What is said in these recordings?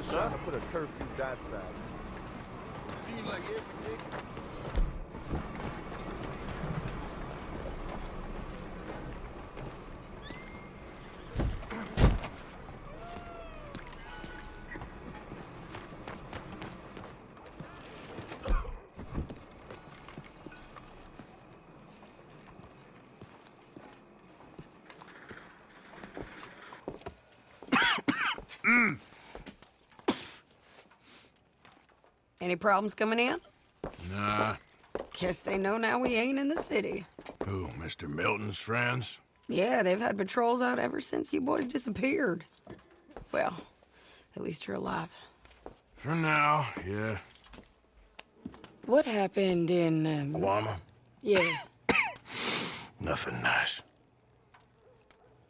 sir. Trying to put a curfew that side. Seems like every day. Any problems coming in? Nah. Guess they know now we ain't in the city. Who, Mr. Milton's friends? Yeah, they've had patrols out ever since you boys disappeared. Well, at least you're alive. For now, yeah. What happened in, Guama? Yeah. Nothing nice.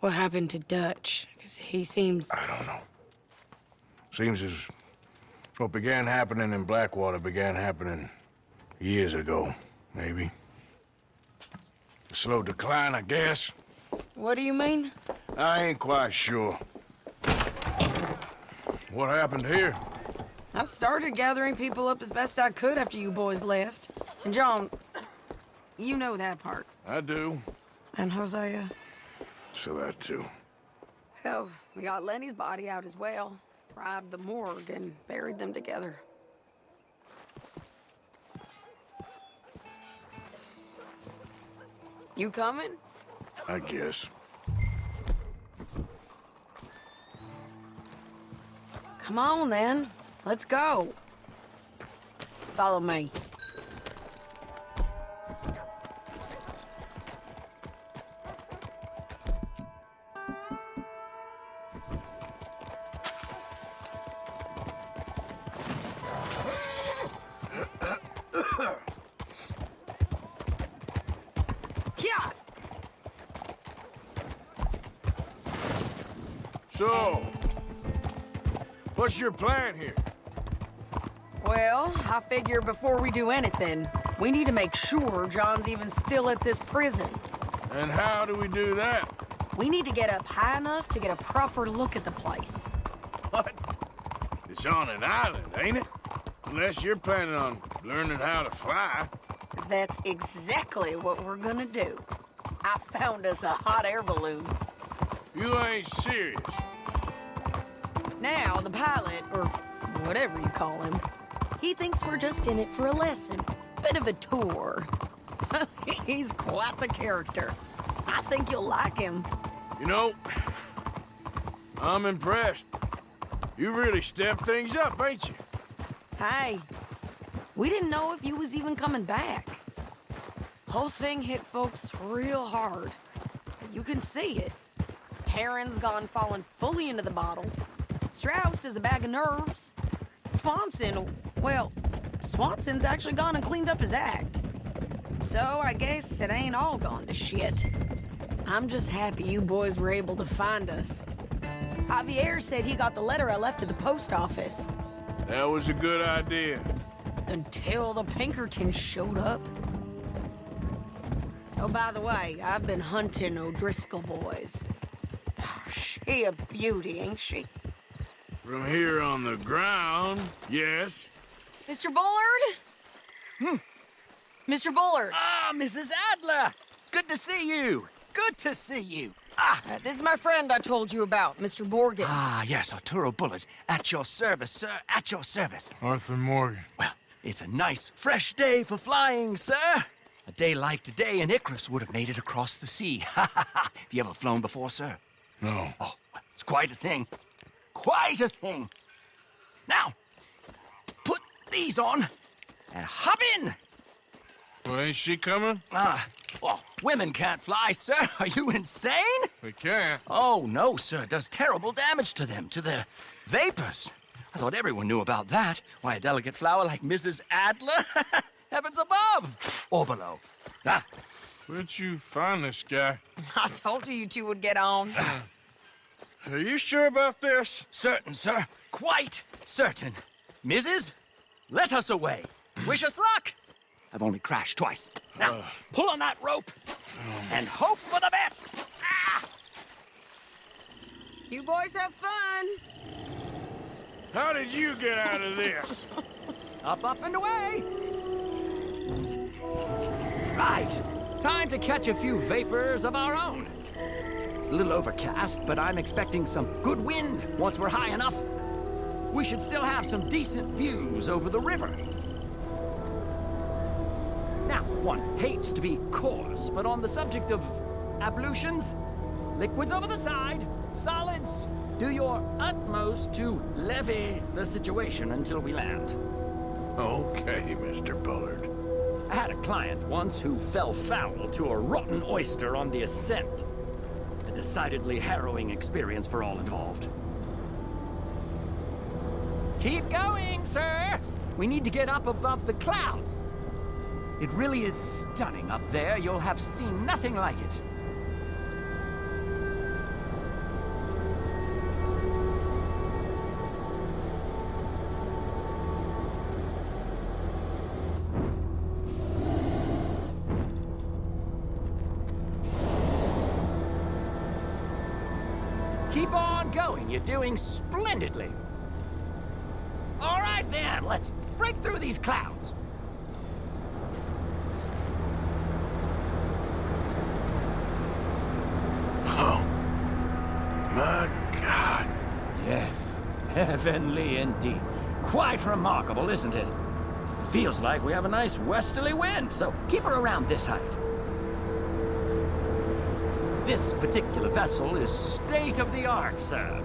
What happened to Dutch? Because he seems... I don't know. Seems as what began happening in Blackwater began happening years ago, maybe. A slow decline, I guess. What do you mean? I ain't quite sure. What happened here? I started gathering people up as best I could after you boys left. And John, you know that part. I do. And Hosea? So that too. Hell, we got Lenny's body out as well. Bribed the morgue and buried them together. You coming? I guess. Come on, then. Let's go. Follow me. Yeah. So, what's your plan here? Well, I figure before we do anything, we need to make sure John's even still at this prison. And how do we do that? We need to get up high enough to get a proper look at the place. What? It's on an island, ain't it? Unless you're planning on learning how to fly. That's exactly what we're gonna do. I found us a hot air balloon. You ain't serious. Now, the pilot, or whatever you call him, he thinks we're just in it for a lesson. Bit of a tour. He's quite the character. I think you'll like him. You know, I'm impressed. You really stepped things up, ain't you? Hey, we didn't know if you was even coming back. Whole thing hit folks real hard. You can see it. Perrin's gone falling fully into the bottle. Strauss is a bag of nerves. Swanson, well, Swanson's actually gone and cleaned up his act. So I guess it ain't all gone to shit. I'm just happy you boys were able to find us. Javier said he got the letter I left at the post office. That was a good idea. Until the Pinkertons showed up. Oh, by the way, I've been hunting O'Driscoll boys. She a beauty, ain't she? From here on the ground, yes. Mr. Bullard? Mr. Bullard. Ah, Mrs. Adler! It's good to see you. Good to see you. This is my friend I told you about, Mr. Morgan. Ah, yes, Arturo Bullard. At your service, sir. At your service. Arthur Morgan. Well, it's a nice, fresh day for flying, sir. A day like today, an Icarus would have made it across the sea. Have you ever flown before, sir? No. Oh, well, it's quite a thing. Quite a thing. Now, put these on and hop in. Well, ain't she coming? Well, women can't fly, sir. Are you insane? We can't. Oh, no, sir. It does terrible damage to them, to their vapors. I thought everyone knew about that. Why, a delicate flower like Mrs. Adler? Heavens above. Or below. Where'd you find this guy? I told you two would get on. Are you sure about this? Certain, sir. Quite certain. Mrs., let us away. Wish us luck. I've only crashed twice. Now, pull on that rope and hope for the best. You boys have fun. How did you get out of this? Up, up, and away! Right. Time to catch a few vapors of our own. It's a little overcast, but I'm expecting some good wind once we're high enough. We should still have some decent views over the river. Now, one hates to be coarse, but on the subject of ablutions, liquids over the side, solids, do your utmost to levy the situation until we land. Okay, Mr. Bullard. I had a client once who fell foul to a rotten oyster on the ascent. A decidedly harrowing experience for all involved. Keep going, sir! We need to get up above the clouds. It really is stunning up there. You'll have seen nothing like it. Keep on going. You're doing splendidly. All right, then. Let's break through these clouds. Oh, my God. Yes, heavenly indeed. Quite remarkable, isn't it? Feels like we have a nice westerly wind, so keep her around this height. This particular vessel is state-of-the-art, sir.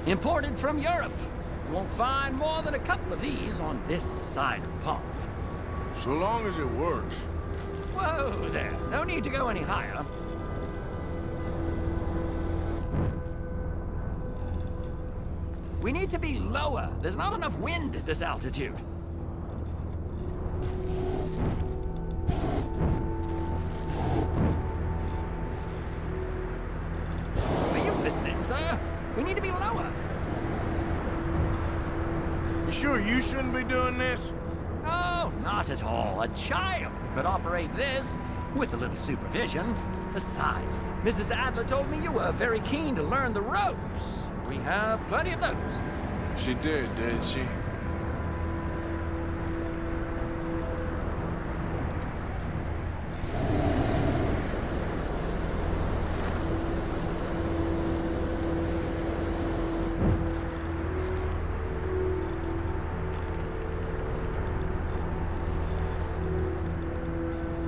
Imported from Europe. You won't find more than a couple of these on this side of the pond. So long as it works. Whoa there. No need to go any higher. We need to be lower. There's not enough wind at this altitude. Are you listening, sir? We need to be lower. You sure you shouldn't be doing this? Oh, not at all. A child could operate this with a little supervision. Besides, Mrs. Adler told me you were very keen to learn the ropes. We have plenty of those. She did she?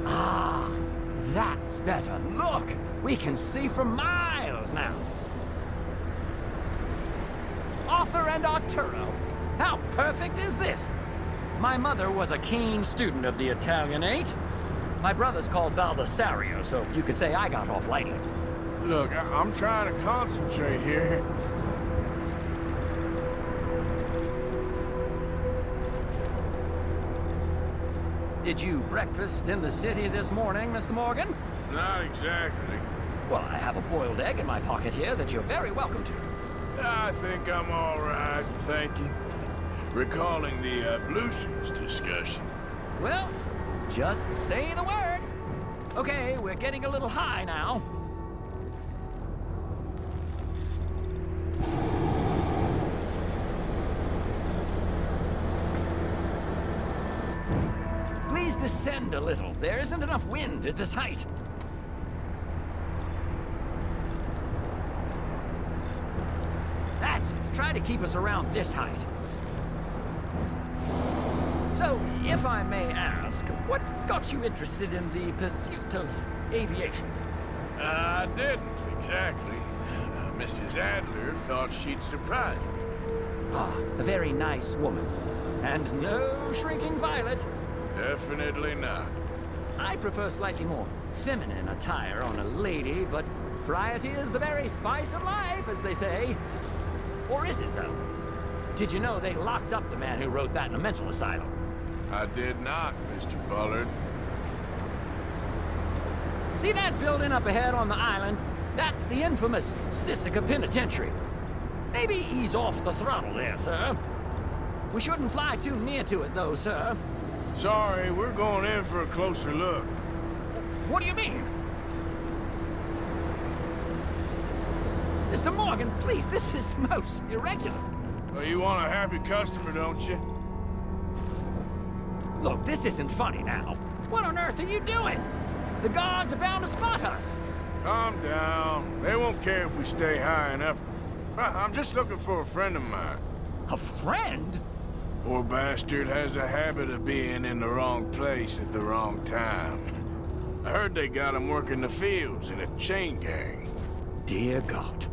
Ah, that's better. Look, we can see for miles now. Arthur and Arturo. How perfect is this? My mother was a keen student of the Italianate. My brother's called Baldessario, so you could say I got off lightly. Look, I'm trying to concentrate here. Did you breakfast in the city this morning, Mr. Morgan? Not exactly. Well, I have a boiled egg in my pocket here that you're very welcome to. I think I'm all right, thank you. Recalling the ablutions discussion. Well, just say the word. Okay, we're getting a little high now. Please descend a little. There isn't enough wind at this height. That's it. Try to keep us around this height. So, if I may ask, what got you interested in the pursuit of aviation? I didn't, exactly. Mrs. Adler thought she'd surprise me. Ah, a very nice woman. And no shrinking violet. Definitely not. I prefer slightly more feminine attire on a lady, but variety is the very spice of life, as they say. Or is it, though? Did you know they locked up the man who wrote that in a mental asylum? I did not, Mr. Bullard. See that building up ahead on the island? That's the infamous Sisika Penitentiary. Maybe ease off the throttle there, sir. We shouldn't fly too near to it, though, sir. Sorry, we're going in for a closer look. What do you mean? Mr. Morgan, please, this is most irregular. Well, you want a happy customer, don't you? Look, this isn't funny now. What on earth are you doing? The guards are bound to spot us. Calm down. They won't care if we stay high enough. I'm just looking for a friend of mine. A friend? Poor bastard has a habit of being in the wrong place at the wrong time. I heard they got him working the fields in a chain gang. Dear God.